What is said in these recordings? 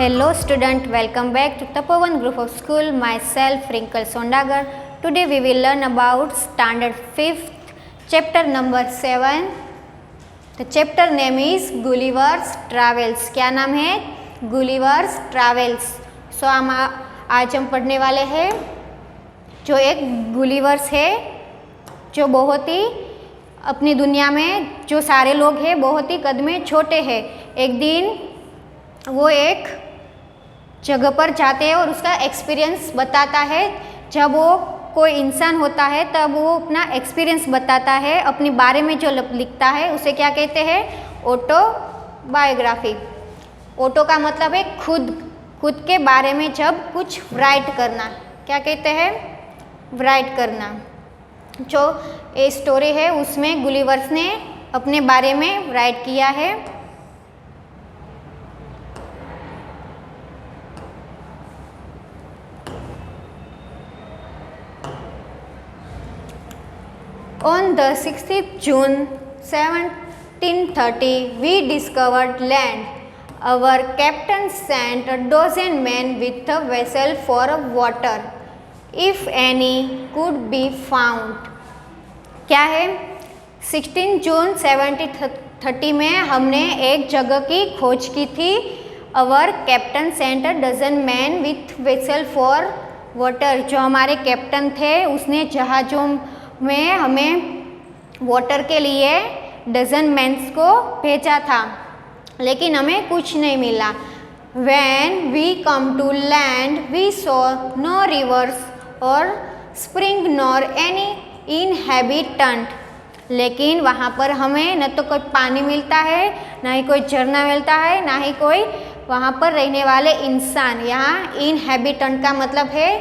Hello student, welcome back to Tapovan Group of School. Myself Wrinkle Sondagar. Today we will learn about standard 5th chapter number 7. The chapter name is Gulliver's Travels. क्या नाम है? Gulliver's Travels. So आज हम पढ़ने वाले हैं जो एक गुलिवर्स है जो बहुत ही अपनी दुनिया में जो सारे लोग हैं बहुत ही कद में छोटे हैं। एक दिन वो एक जगह पर जाते हैं और उसका एक्सपीरियंस बताता है। जब वो कोई इंसान होता है तब वो अपना एक्सपीरियंस बताता है, अपने बारे में जो लिखता है उसे क्या कहते हैं? ऑटोबायोग्राफी। ऑटो का मतलब है खुद के बारे में जब कुछ राइट करना, क्या कहते हैं? राइट करना। जो ये स्टोरी है उसमें गुलिवर्स ने अपने बारे में राइट किया है। On the 16th June 1730, we discovered land. Our captain sent a dozen men with a vessel for water, if any could be found. क्या है? 16 जून 1730 में हमने एक जगह की खोज की थी। Our captain sent a dozen men with vessel for water. जो हमारे कैप्टन थे उसने जहाज़ों में हमें वाटर के लिए डजन मैन्स को भेजा था, लेकिन हमें कुछ नहीं मिला। When we come to land, we saw no rivers or spring nor any inhabitant. लेकिन वहाँ पर हमें न तो कोई पानी मिलता है, ना ही कोई झरना मिलता है, ना ही कोई वहाँ पर रहने वाले इंसान। यहाँ इनहेबिटेंट का मतलब है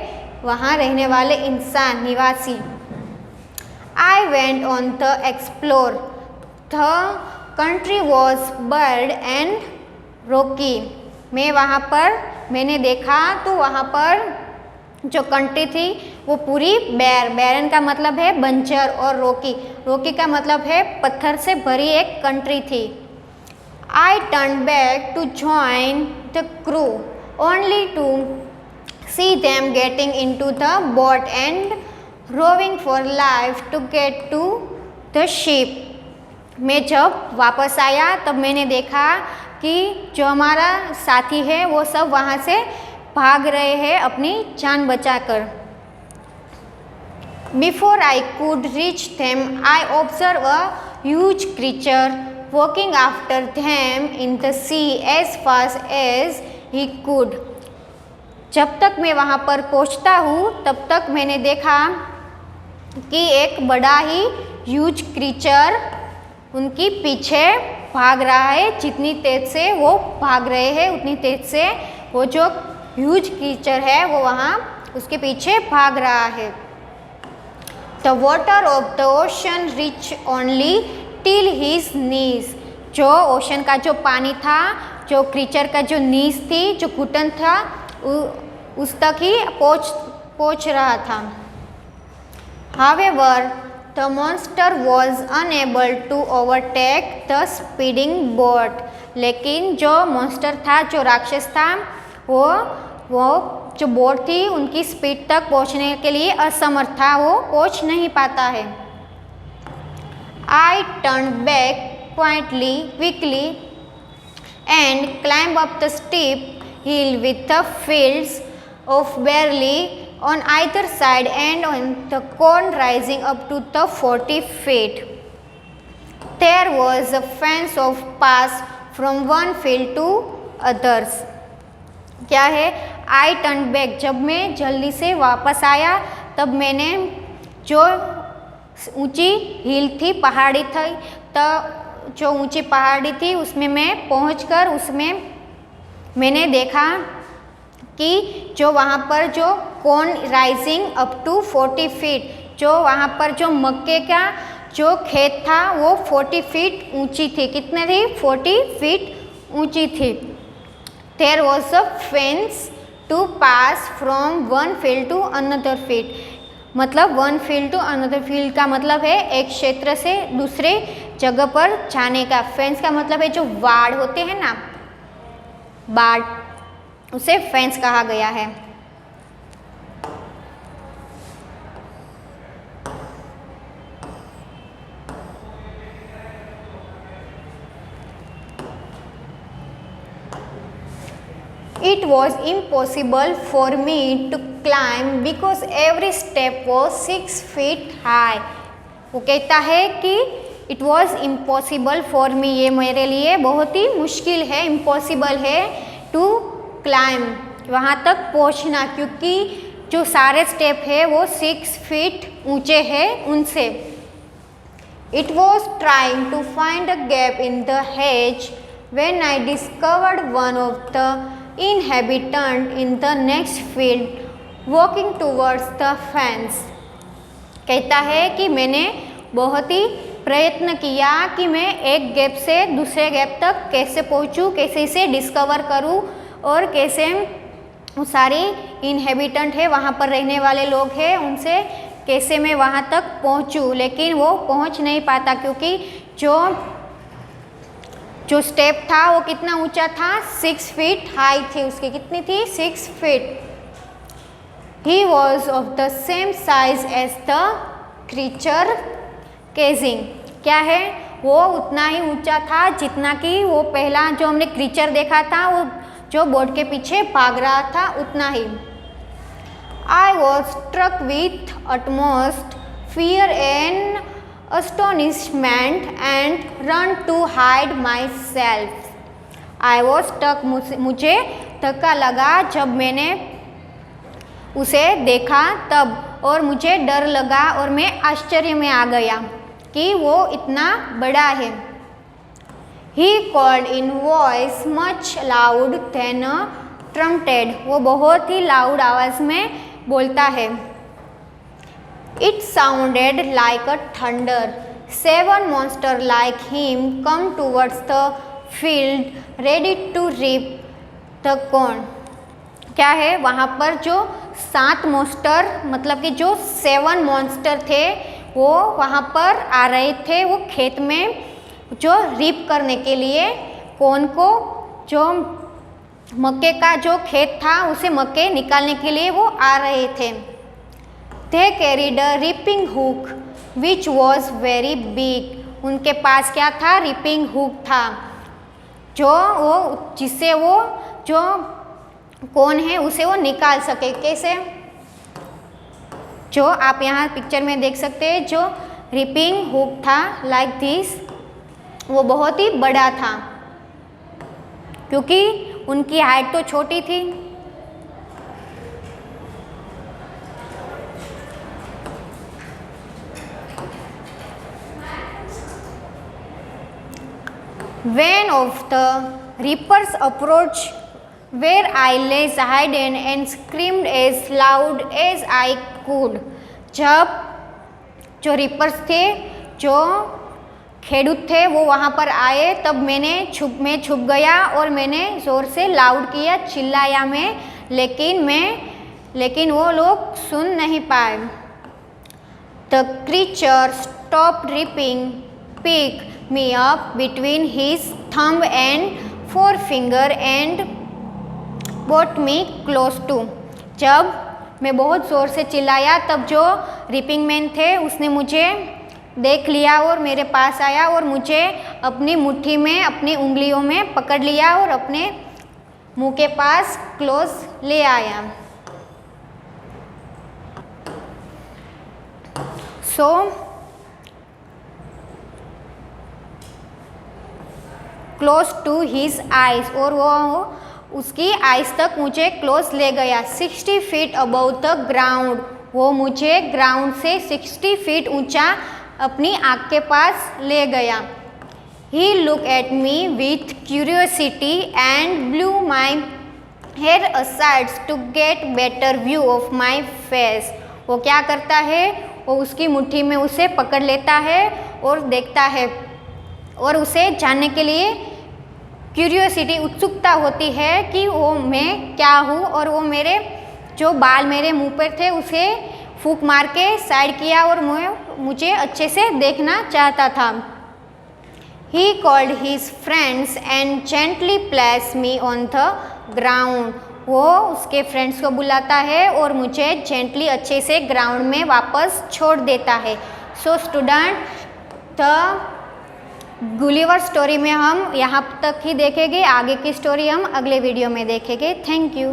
वहाँ रहने वाले इंसान, निवासी। I went on to explore. The country was barren and rocky. मैंने देखा तो वहाँ पर जो कंट्री थी वो पूरी बैरन का मतलब है बंजर, और रोकी का मतलब है पत्थर से भरी एक कंट्री थी। I turned back to join the crew only to see them getting into the boat and rowing for life to get to the ship. मैं जब वापस आया तब मैंने देखा कि जो हमारा साथी है वो सब वहाँ से भाग रहे हैं अपनी जान बचाकर। Before I could reach them, I observed a huge creature walking after them in the sea as fast as he could. जब तक मैं वहाँ पर पहुँचता हूँ तब तक मैंने देखा कि एक बड़ा ही ह्यूज क्रीचर उनकी पीछे भाग रहा है। जितनी तेज से वो भाग रहे हैं उतनी तेज से वो जो ह्यूज क्रीचर है वो वहाँ उसके पीछे भाग रहा है। The water of the ocean reached only till his knees. जो ओशन का जो पानी था, जो क्रीचर का जो नीज थी, जो घुटन था, उस तक ही पहुँच रहा था। However, the monster was unable to overtake the speeding boat. लेकिन जो मॉन्स्टर था, जो राक्षस था, वो जो बोट थी उनकी स्पीड तक पहुंचने के लिए असमर्थ था, वो पहुंच नहीं पाता है। I turned back quickly and climbed up the steep hill with the fields of barley on either side and on the corn rising up to the 40 feet. There was a fence of pass from one field to others. क्या है? I turned back. जब मैं जल्दी से वापस आया तब मैंने जो ऊंची हिल थी, पहाड़ी थी, तो जो ऊंची पहाड़ी थी उसमें मैं पहुंचकर उसमें मैंने देखा कि जो वहाँ पर जो corn rising up to 40 feet, जो वहाँ पर जो मक्के का जो खेत था वो 40 फीट ऊंची थी। कितने थी? 40 फीट ऊंची थी। There was a fence to pass from one field to another field. मतलब one field to another field का मतलब है एक क्षेत्र से दूसरे जगह पर जाने का। फेंस का मतलब है जो वाड़ होते हैं ना, बाड़, उसे फेंस कहा गया है। It was impossible for me to climb because every step was 6 feet high. वो कहता है कि It was impossible for me, ये मेरे लिए बहुत ही मुश्किल है, impossible है to climb, वहाँ तक पहुँचना, क्योंकि जो सारे स्टेप है वो 6 फीट ऊंचे हैं उनसे। It was trying to find a gap in the hedge when I discovered one of the inhabitant in the next field walking towards the fence. कहता है कि मैंने बहुत ही प्रयत्न किया कि मैं एक गैप से दूसरे गैप तक कैसे पहुंचूं, कैसे इसे डिस्कवर करूं और कैसे वो सारी इनहेबिटेंट है, वहाँ पर रहने वाले लोग हैं, उनसे कैसे मैं वहाँ तक पहुँचूं। लेकिन वो पहुँच नहीं पाता क्योंकि जो स्टेप था वो कितना ऊंचा था, 6 फीट हाई थी, उसकी कितनी थी, 6 feet. He was of the same size as the creature caging, क्या है, वो उतना ही ऊंचा था जितना कि वो पहला जो हमने क्रीचर देखा था, वो जो बोर्ड के पीछे भाग रहा था उतना ही। I was struck with utmost fear and astonishment and run to hide myself. I was stuck, मुझे धक्का लगा जब मैंने उसे देखा तब, और मुझे डर लगा और मैं आश्चर्य में आ गया कि वो इतना बड़ा है। He called in voice much loud than a trumpet, वो बहुत ही लाउड आवाज़ में बोलता है। It sounded like a thunder. 7 monsters like him come towards the field, ready to reap the corn. क्या है, वहाँ पर जो 7 मॉन्स्टर, मतलब कि जो 7 मॉन्स्टर थे वो वहाँ पर आ रहे थे, वो खेत में जो रीप करने के लिए कौन को, जो मक्के का जो खेत था उसे मक्के निकालने के लिए वो आ रहे थे। They carried a reaping hook which was very big. उनके पास क्या था, रिपिंग हुक था, जो वो जिससे वो जो कौन है उसे वो निकाल सके। कैसे, जो आप यहाँ पिक्चर में देख सकते हैं, जो रिपिंग हुक था लाइक दिस, वो बहुत ही बड़ा था क्योंकि उनकी हाइट तो छोटी थी। When of the reapers approached where I lay hidden and screamed as loud as I could. जब जो रीपर्स थे, जो खेडूत थे, वो वहाँ पर आए, तब मैं छुप गया और मैंने ज़ोर से लाउड किया, चिल्लाया मैं, लेकिन वो लोग सुन नहीं पाए। The creature stopped reaping, picked me up between his thumb and forefinger and brought me close to. जब मैं बहुत ज़ोर से चिल्लाया तब जो रिपिंग मैन थे उसने मुझे देख लिया और मेरे पास आया और मुझे अपनी मुट्ठी में, अपनी उंगलियों में पकड़ लिया और अपने मुंह के पास क्लोज ले आया। So close to his eyes, और वो उसकी आइज तक मुझे क्लोज ले गया। 60 फीट अबव द ग्राउंड, वो मुझे ग्राउंड से 60 फीट ऊंचा अपनी आँख के पास ले गया। He look at me with curiosity and blew my hair aside to get better view of my face. वो क्या करता है, वो उसकी मुट्ठी में उसे पकड़ लेता है और देखता है, और उसे जानने के लिए क्यूरियोसिटी, उत्सुकता होती है कि वो मैं क्या हूँ, और वो मेरे जो बाल मेरे मुंह पर थे उसे फूंक मार के साइड किया और मुझे अच्छे से देखना चाहता था। He called his friends and gently placed me on the ground. वो उसके फ्रेंड्स को बुलाता है और मुझे जेंटली अच्छे से ग्राउंड में वापस छोड़ देता है। So student, the Gulliver story में हम यहाँ तक ही देखेंगे, आगे की स्टोरी हम अगले वीडियो में देखेंगे। Thank you.